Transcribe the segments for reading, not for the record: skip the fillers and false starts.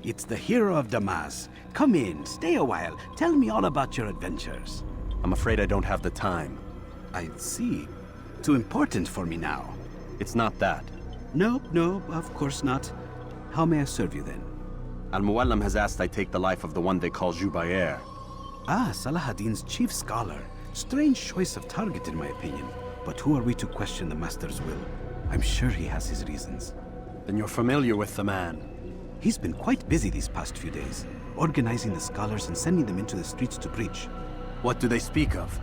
It's the hero of Damas. Come in, stay a while. Tell me all about your adventures. I'm afraid I don't have the time. I see. Too important for me now. It's not that. No, of course not. How may I serve you then? Al-Muallim has asked I take the life of the one they call Jubair. Ah, Salahadin's chief scholar. Strange choice of target in my opinion. But who are we to question the Master's will? I'm sure he has his reasons. Then you're familiar with the man. He's been quite busy these past few days, organizing the scholars and sending them into the streets to preach. What do they speak of?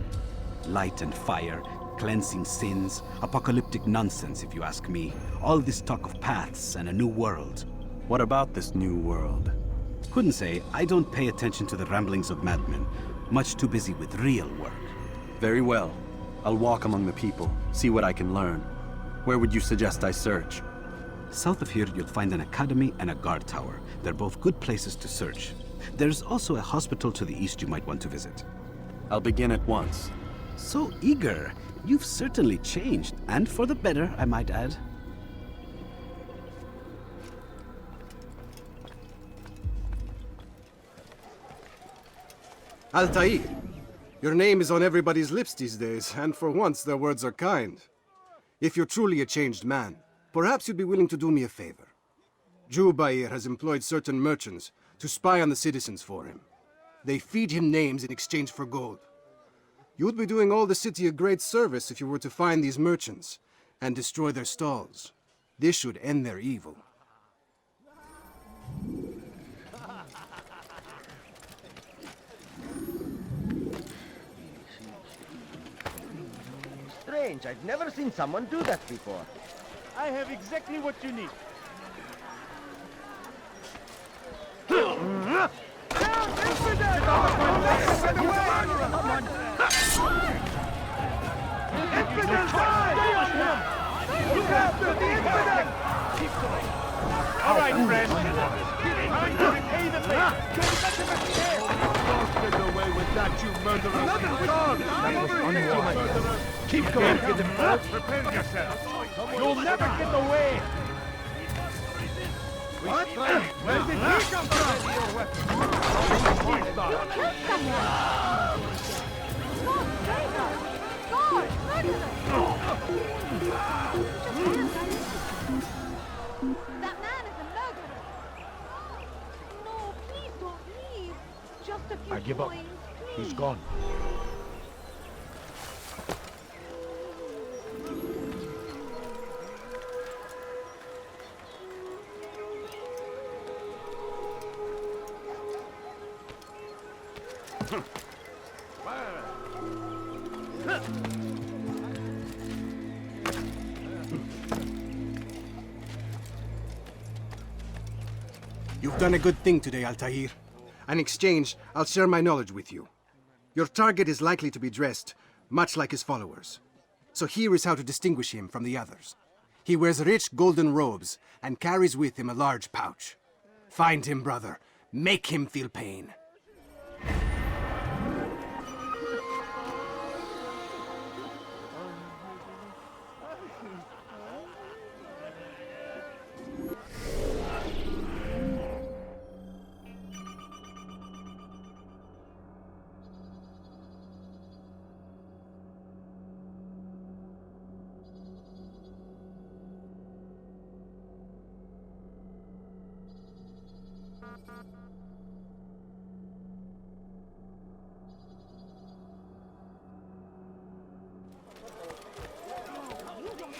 Light and fire, cleansing sins, apocalyptic nonsense if you ask me. All this talk of paths and a new world. What about this new world? Couldn't say. I don't pay attention to the ramblings of madmen. Much too busy with real work. Very well. I'll walk among the people, see what I can learn. Where would you suggest I search? South of here, you'll find an academy and a guard tower. They're both good places to search. There's also a hospital to the east you might want to visit. I'll begin at once. So eager. You've certainly changed, and for the better, I might add. Altair, your name is on everybody's lips these days, and for once their words are kind. If you're truly a changed man, perhaps you'd be willing to do me a favor. Jubair has employed certain merchants to spy on the citizens for him. They feed him names in exchange for gold. You would be doing all the city a great service if you were to find these merchants and destroy their stalls. This should end their evil. Strange, I've never seen someone do that before. I have exactly what you need. All right, friend. Time to repay the favor. Don't get away with that, you murderer. Keep going. Prepare yourself. You'll never get away. What? Where did he come from? That man is a murderer. No, please don't leave. Just a few I give up. coins, He's please. gone. You've done a good thing today, Altair. In exchange, I'll share my knowledge with you. Your target is likely to be dressed much like his followers. So here is how to distinguish him from the others. He wears rich golden robes and carries with him a large pouch. Find him, brother. Make him feel pain.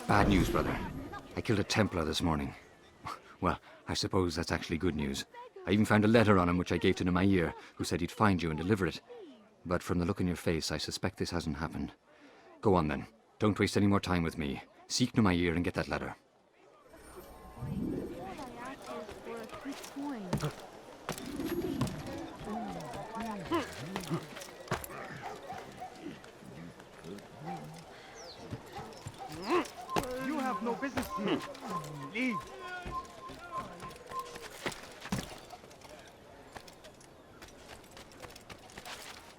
Bad news, brother. I killed a Templar this morning. Well, I suppose that's actually good news. I even found a letter on him which I gave to Nemair, who said he'd find you and deliver it. But from the look in your face, I suspect this hasn't happened. Go on then. Don't waste any more time with me. Seek Nemair and get that letter. You have no business here. Leave.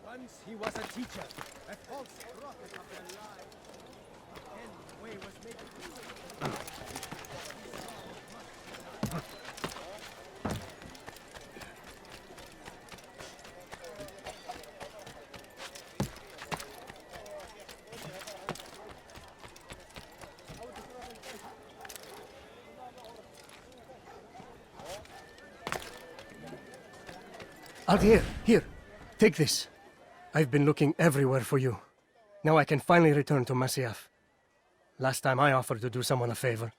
Once he was a teacher, a false prophet of the lie. Then the way was made clear. Altair, here. Take this. I've been looking everywhere for you. Now I can finally return to Masyaf. Last time I offered to do someone a favor.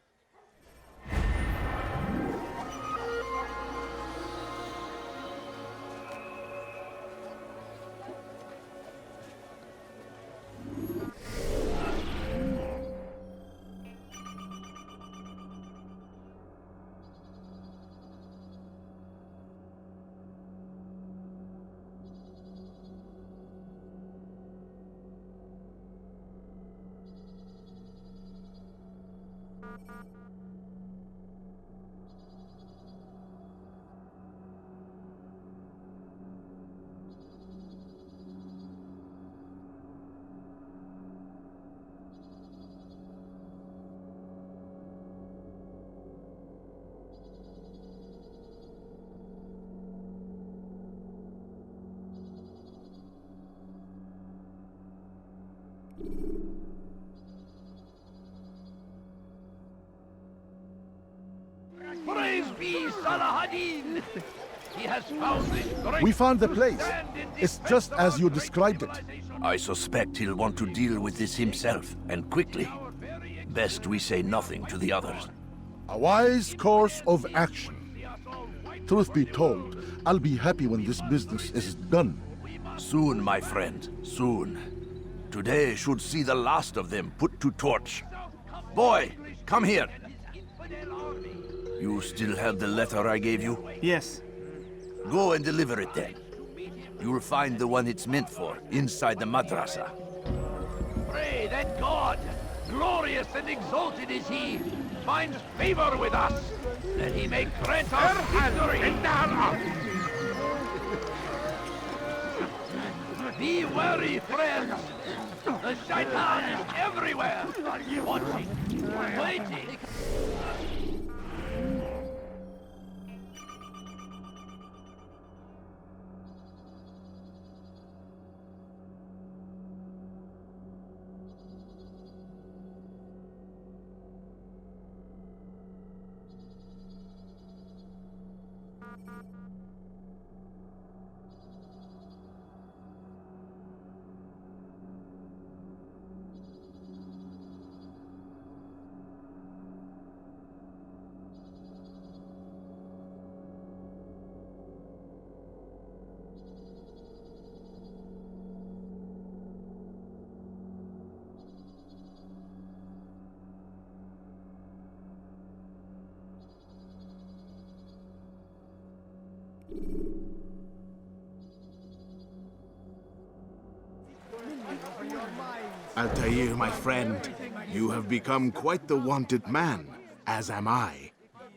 Praise be Salahadin! He has found this great... We found the place. It's just as you described it. I suspect he'll want to deal with this himself, and quickly. Best we say nothing to the others. A wise course of action. Truth be told, I'll be happy when this business is done. Soon, my friend, soon. Today should see the last of them put to torch. Boy, come here. You still have the letter I gave you? Yes. Go and deliver it then. You'll find the one it's meant for inside the madrasa. Pray that God, glorious and exalted is he, finds favor with us, that he may grant us victory. Be wary, friends. The shaitan is everywhere, watching, waiting. Altair, my friend, you have become quite the wanted man, as am I.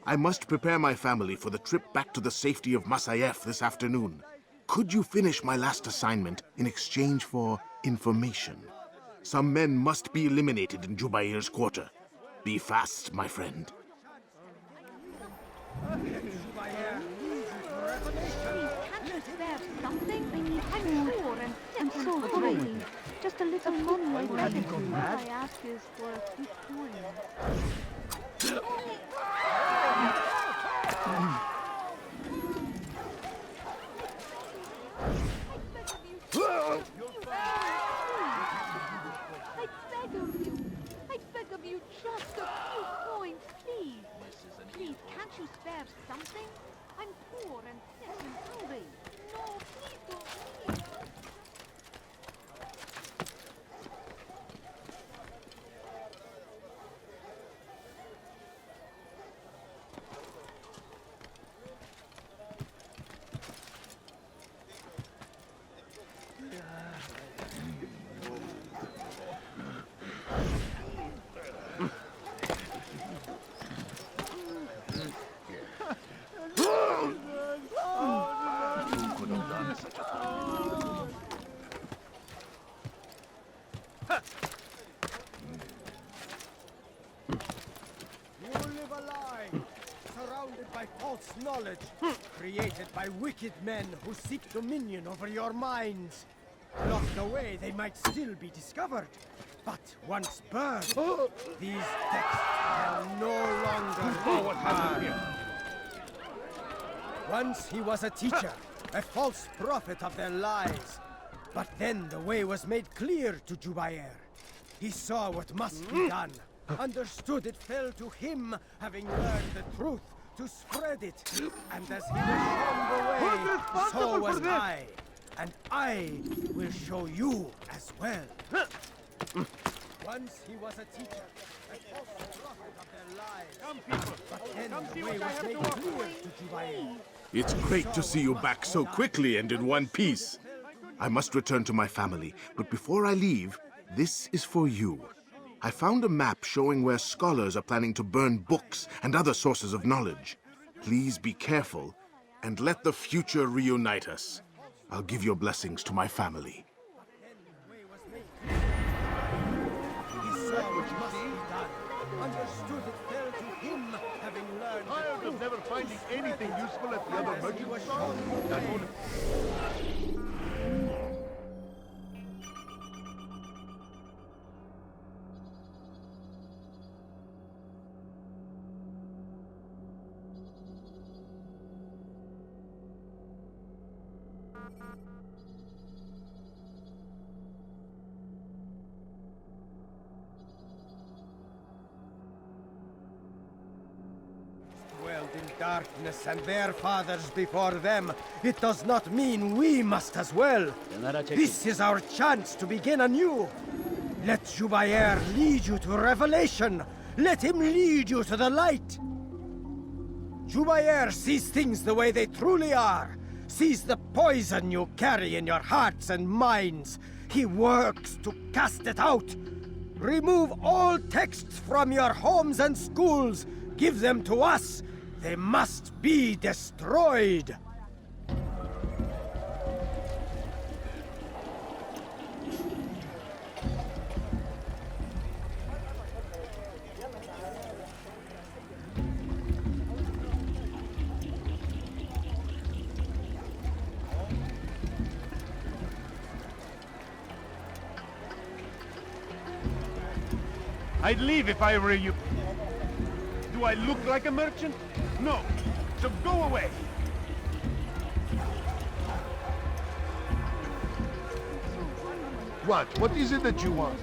I must prepare my family for the trip back to the safety of Masyaf this afternoon. Could you finish my last assignment in exchange for information? Some men must be eliminated in Jubair's quarter. Be fast, my friend. Can't you spare something? I'm poor and so hungry. Just a little money. All I ask is for a few coins. I beg of you, just a few coins, please. Please, can't you spare something? I'm poor and sick and hungry. No, please don't leave. Knowledge created by wicked men who seek dominion over your minds. Locked away, they might still be discovered. But once burned, these texts can no longer be heard. Once he was a teacher, a false prophet of their lies. But then the way was made clear to Jubair. He saw what must be done, understood it fell to him, having learned the truth, to spread it. And as he was shown the way, so was I. And I will show you as well. Once he was a teacher, a false prophet of their lives. But then the way was made clear to Jubair. It's great to see you back so quickly and in one piece. I must return to my family, but before I leave, this is for you. I found a map showing where scholars are planning to burn books and other sources of knowledge. Please be careful, and let the future reunite us. I'll give your blessings to my family. He saw what must be done, understood it fell to him, having learned Tired of never finding anything useful at the other merchant was stores? shown the That way. would- Dwelled in darkness and their fathers before them, it does not mean we must as well. This is our chance to begin anew. Let Jubair lead you to revelation. Let him lead you to the light. Jubair sees things the way they truly are, sees the poison you carry in your hearts and minds. He works to cast it out. Remove all texts from your homes and schools. Give them to us. They must be destroyed. I'd leave if I were you. Do I look like a merchant? No. So go away. What? What is it that you want?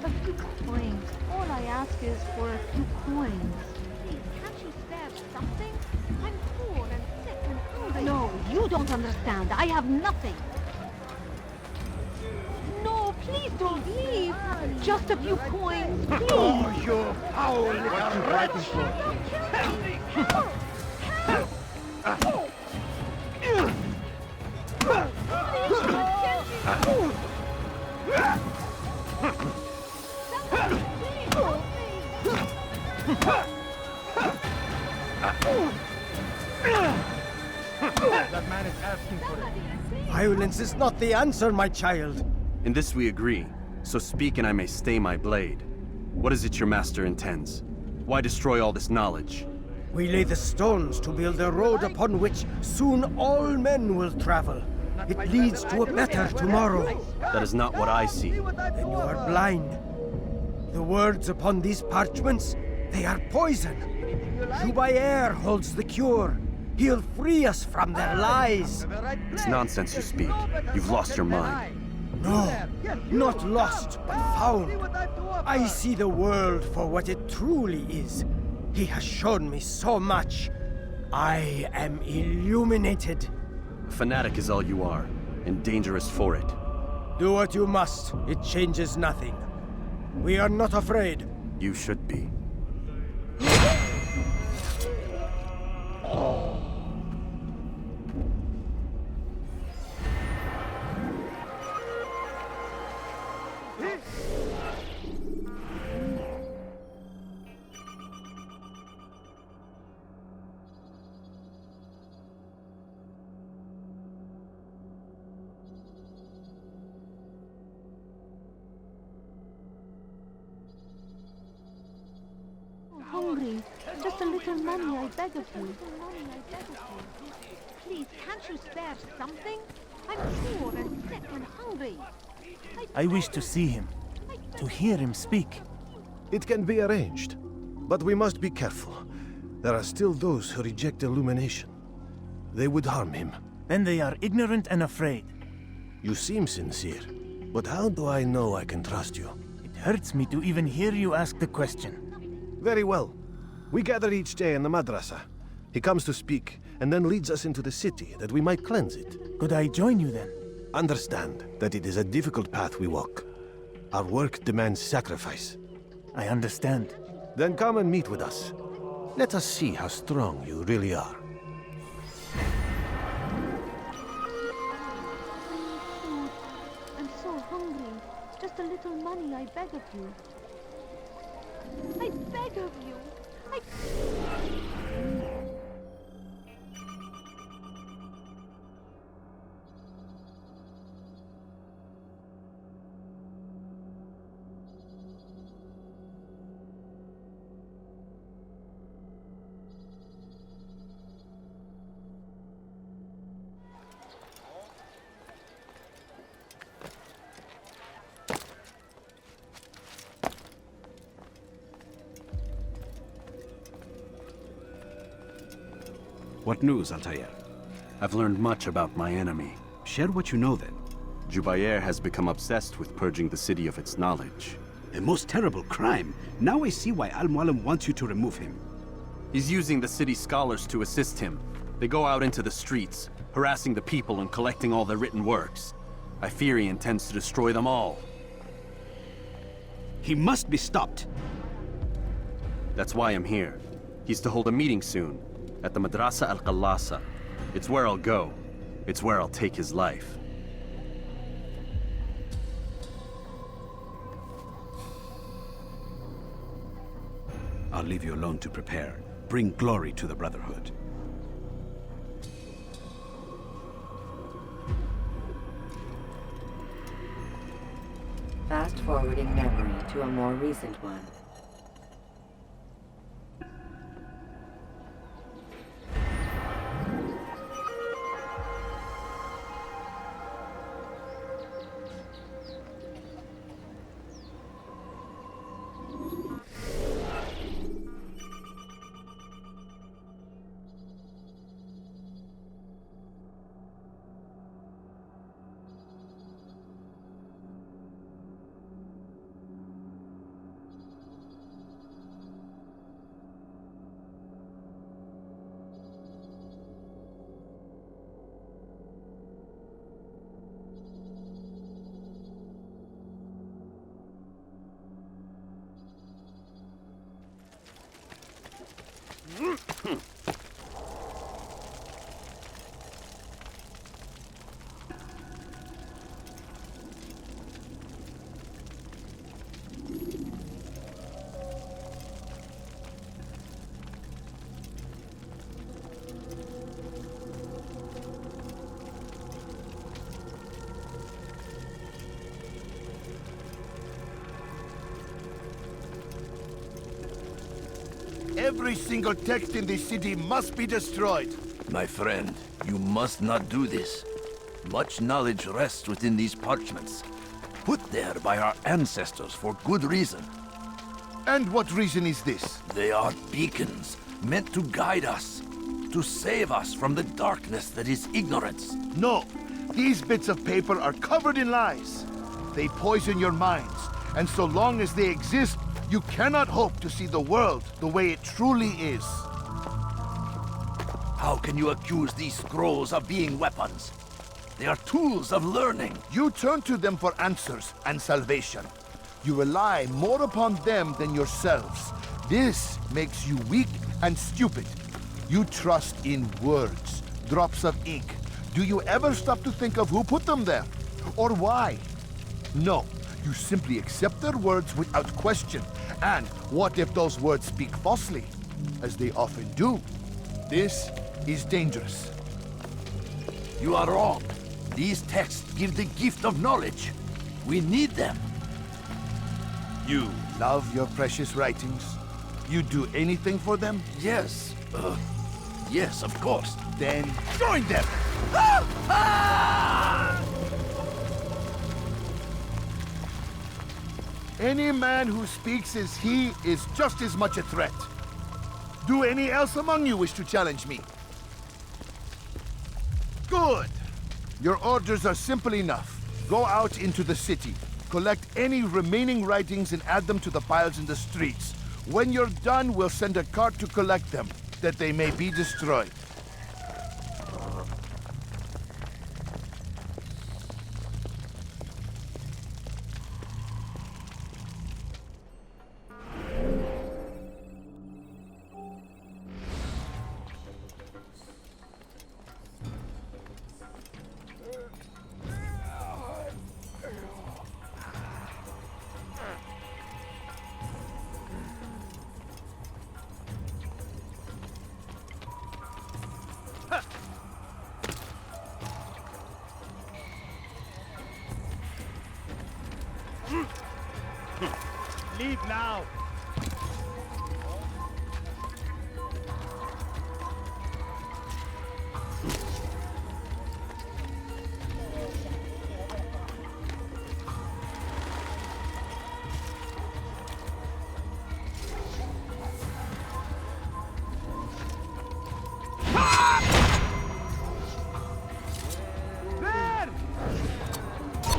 A few coins. All I ask is for a few coins. Please, can't you spare something? I'm poor and sick and hungry. No, you don't understand. I have nothing. No, please don't leave. Just a few coins, please. Oh, you foul little wretch! That man is asking for it. Violence is not the answer, my child. In this we agree, so speak and I may stay my blade. What is it your master intends? Why destroy all this knowledge? We lay the stones to build a road upon which soon all men will travel. It leads to a better tomorrow. That is not what I see. Then you are blind. The words upon these parchments, they are poison. Jubair holds the cure. He'll free us from their lies. It's nonsense you speak. You've lost your mind. No, not lost, but found. I see the world for what it truly is. He has shown me so much. I am illuminated. A fanatic is all you are, and dangerous for it. Do what you must. It changes nothing. We are not afraid. You should be. Hungry. Just a little money, I beg of you. Please, can't you spare something? I'm poor and sick and hungry. I wish to see him, to hear him speak. It can be arranged, but we must be careful. There are still those who reject illumination. They would harm him. Then they are ignorant and afraid. You seem sincere, but how do I know I can trust you? It hurts me to even hear you ask the question. Very well. We gather each day in the madrasa. He comes to speak, and then leads us into the city, that we might cleanse it. Could I join you then? Understand that it is a difficult path we walk. Our work demands sacrifice. I understand. Then come and meet with us. Let us see how strong you really are. I'm so hungry. Just a little money, I beg of you. I beg of you. What news, Altair? I've learned much about my enemy. Share what you know then. Jubair has become obsessed with purging the city of its knowledge. A most terrible crime. Now I see why Al-Mualim wants you to remove him. He's using the city scholars to assist him. They go out into the streets, harassing the people and collecting all their written works. I fear he intends to destroy them all. He must be stopped. That's why I'm here. He's to hold a meeting soon, at the Madrasa Al-Qallasa. It's where I'll go. It's where I'll take his life. I'll leave you alone to prepare. Bring glory to the Brotherhood. Fast-forwarding memory to a more recent one. Every single text in this city must be destroyed. My friend, you must not do this. Much knowledge rests within these parchments, put there by our ancestors for good reason. And what reason is this? They are beacons, meant to guide us, to save us from the darkness that is ignorance. No, these bits of paper are covered in lies. They poison your minds, and so long as they exist, you cannot hope to see the world the way it truly is. How can you accuse these scrolls of being weapons? They are tools of learning. You turn to them for answers and salvation. You rely more upon them than yourselves. This makes you weak and stupid. You trust in words, drops of ink. Do you ever stop to think of who put them there? Or why? No, you simply accept their words without question. And what if those words speak falsely? As they often do. This is dangerous. You are wrong. These texts give the gift of knowledge. We need them. You love your precious writings? You do anything for them? Yes. Yes, of course. Then join them! Any man who speaks as he is just as much a threat. Do any else among you wish to challenge me? Good! Your orders are simple enough. Go out into the city, collect any remaining writings and add them to the piles in the streets. When you're done, we'll send a cart to collect them, that they may be destroyed. Leave now!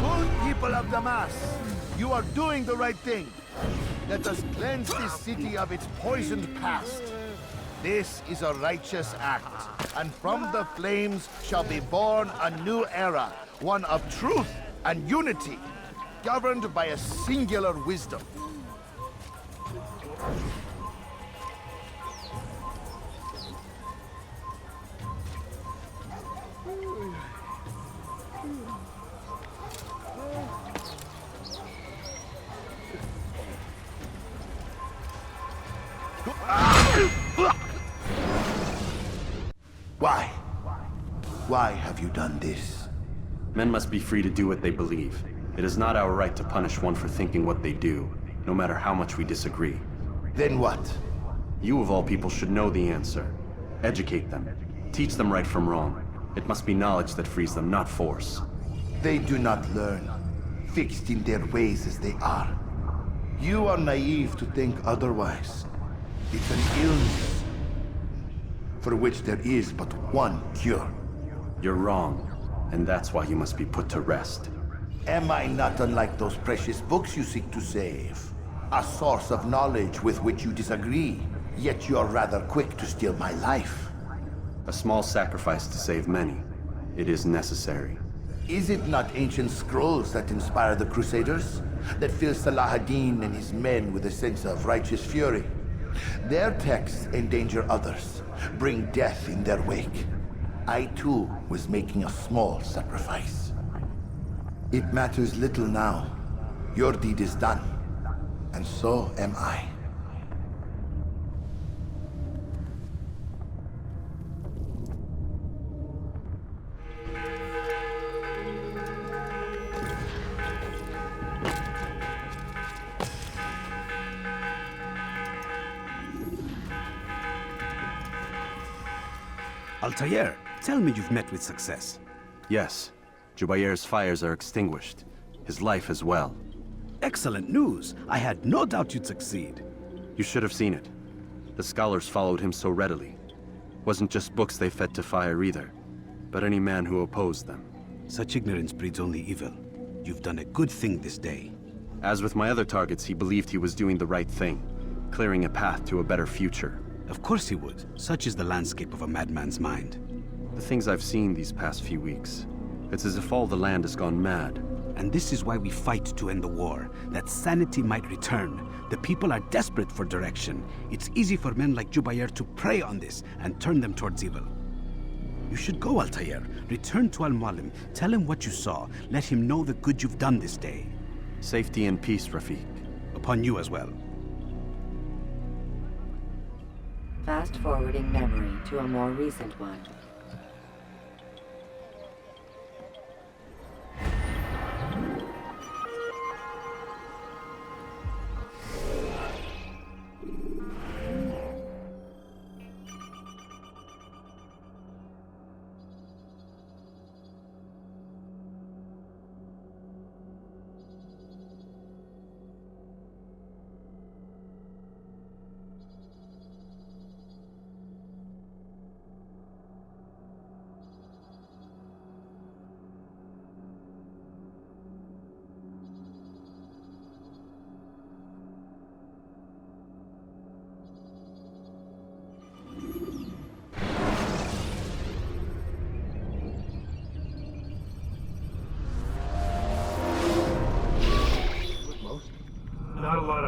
Good people of Damas, you are doing the right thing. Let us cleanse this city of its poisoned past. This is a righteous act, and from the flames shall be born a new era, one of truth and unity, governed by a singular wisdom. Why? Why have you done this? Men must be free to do what they believe. It is not our right to punish one for thinking what they do, no matter how much we disagree. Then what? You of all people should know the answer. Educate them. Teach them right from wrong. It must be knowledge that frees them, not force. They do not learn, fixed in their ways as they are. You are naive to think otherwise. It's an illness for which there is but one cure. You're wrong, and that's why you must be put to rest. Am I not unlike those precious books you seek to save? A source of knowledge with which you disagree, yet you are rather quick to steal my life. A small sacrifice to save many. It is necessary. Is it not ancient scrolls that inspire the Crusaders? That fill Salah ad-Din and his men with a sense of righteous fury? Their texts endanger others, bring death in their wake. I too was making a small sacrifice. It matters little now. Your deed is done, and so am I. Altair, tell me you've met with success. Yes. Jubair's fires are extinguished. His life as well. Excellent news. I had no doubt you'd succeed. You should have seen it. The scholars followed him so readily. Wasn't just books they fed to fire either, but any man who opposed them. Such ignorance breeds only evil. You've done a good thing this day. As with my other targets, he believed he was doing the right thing, clearing a path to a better future. Of course he would. Such is the landscape of a madman's mind. The things I've seen these past few weeks, it's as if all the land has gone mad. And this is why we fight to end the war, that sanity might return. The people are desperate for direction. It's easy for men like Jubair to prey on this and turn them towards evil. You should go, Altair. Return to Al-Mualim. Tell him what you saw. Let him know the good you've done this day. Safety and peace, Rafiq. Upon you as well. Fast-forwarding memory to a more recent one.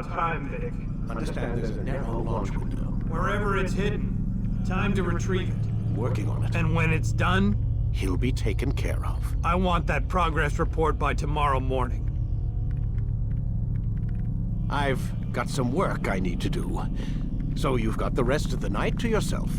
about time, Vidic. Understand there's a narrow launch window. Wherever it's hidden, time to retrieve it. Working on it. And when it's done, He'll be taken care of. I want that progress report by tomorrow morning. I've got some work I need to do. So you've got the rest of the night to yourself.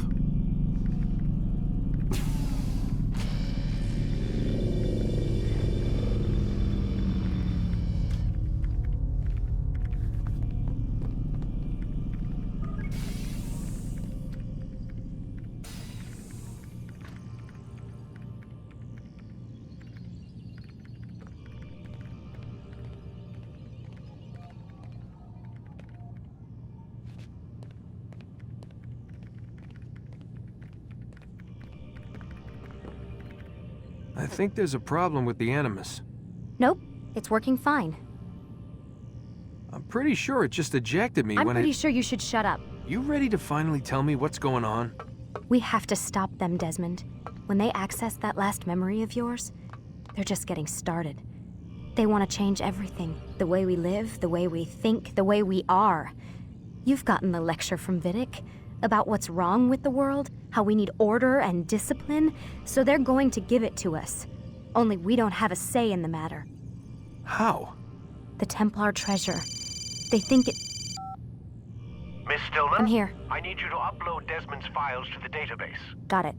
I think there's a problem with the Animus. Nope, it's working fine. I'm pretty sure it just ejected me I'm when pretty sure you should shut up. You ready to finally tell me what's going on? We have to stop them, Desmond. When they access that last memory of yours, they're just getting started. They want to change everything. The way we live, the way we think, the way we are. You've gotten the lecture from Vidic about what's wrong with the world, how we need order and discipline, so they're going to give it to us. Only we don't have a say in the matter. How? The Templar treasure. They think it... Miss Stillman? I'm here. I need you to upload Desmond's files to the database. Got it.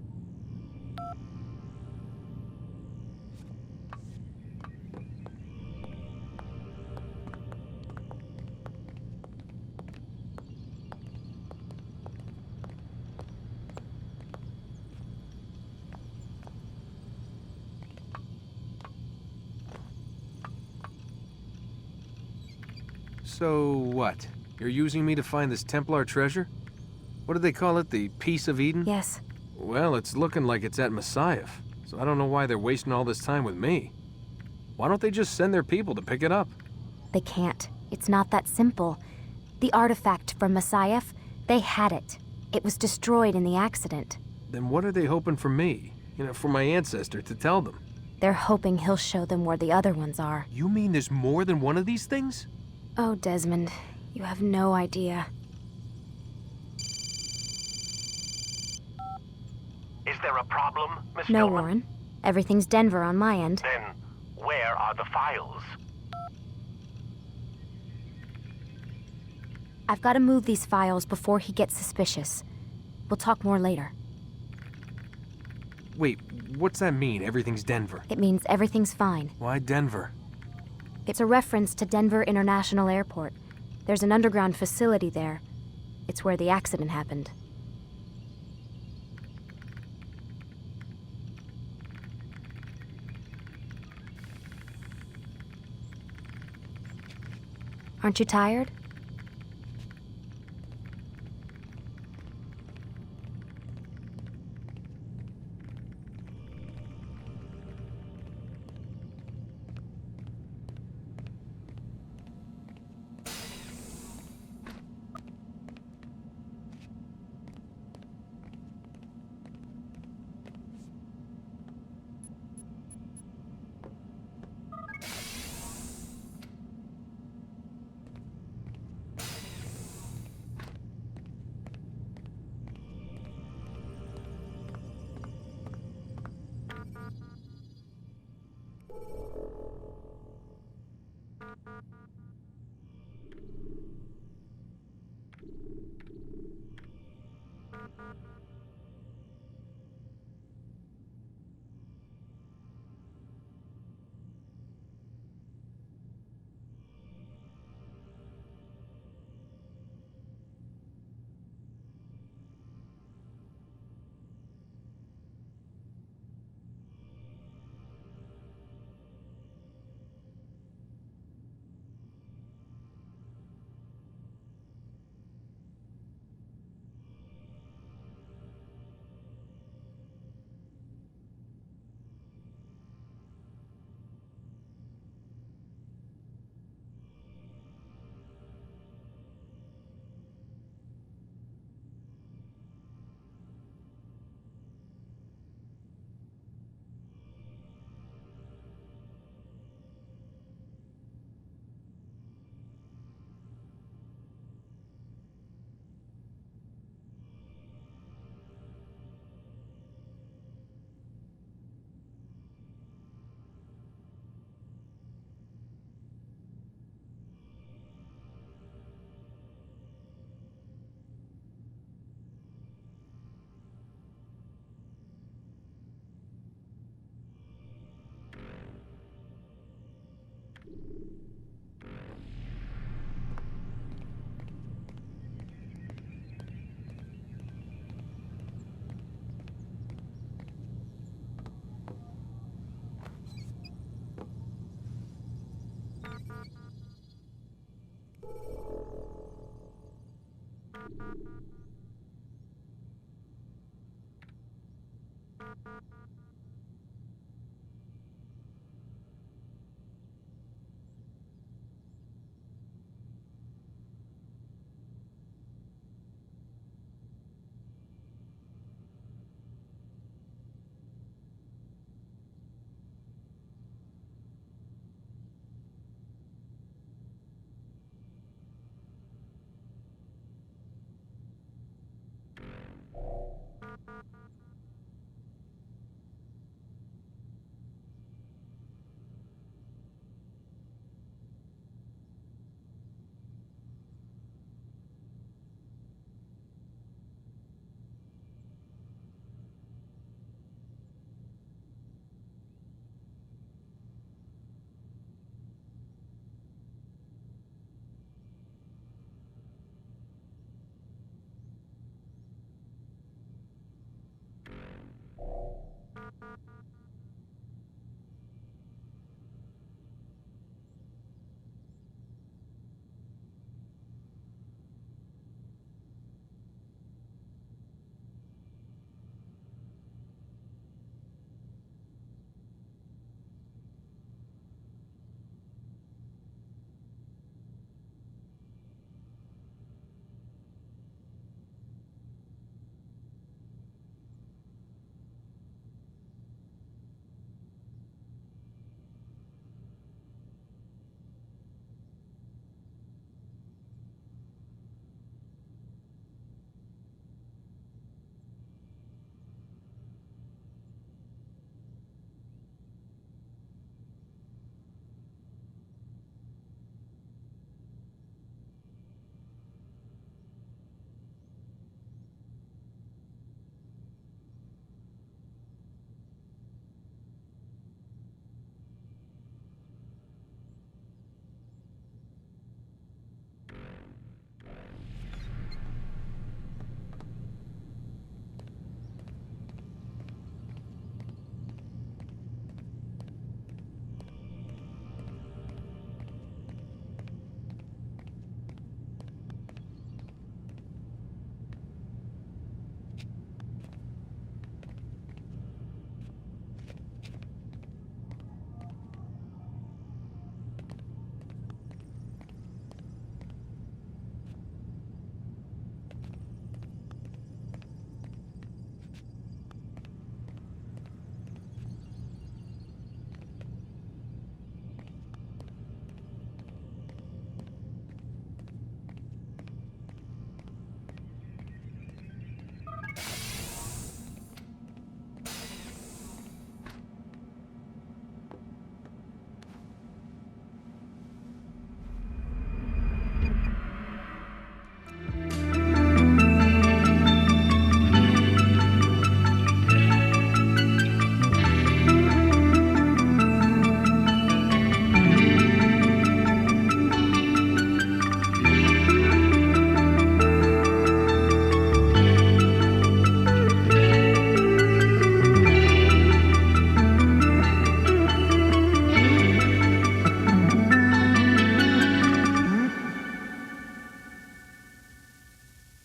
So what? You're using me to find this Templar treasure? What do they call it, the Piece of Eden? Yes. Well, it's looking like it's at Messiah, so I don't know why they're wasting all this time with me. Why don't they just send their people to pick it up? They can't. It's not that simple. The artifact from Messiah, they had it. It was destroyed in the accident. Then what are they hoping for me? You know, for my ancestor to tell them? They're hoping he'll show them where the other ones are. You mean there's more than one of these things? Oh, Desmond, you have no idea. Is there a problem, Miss No, Stillman? Warren. Everything's Denver on my end. Then, where are the files? I've got to move these files before he gets suspicious. We'll talk more later. Wait, what's that mean, everything's Denver? It means everything's fine. Why Denver? It's a reference to Denver International Airport. There's an underground facility there. It's where the accident happened. Aren't you tired?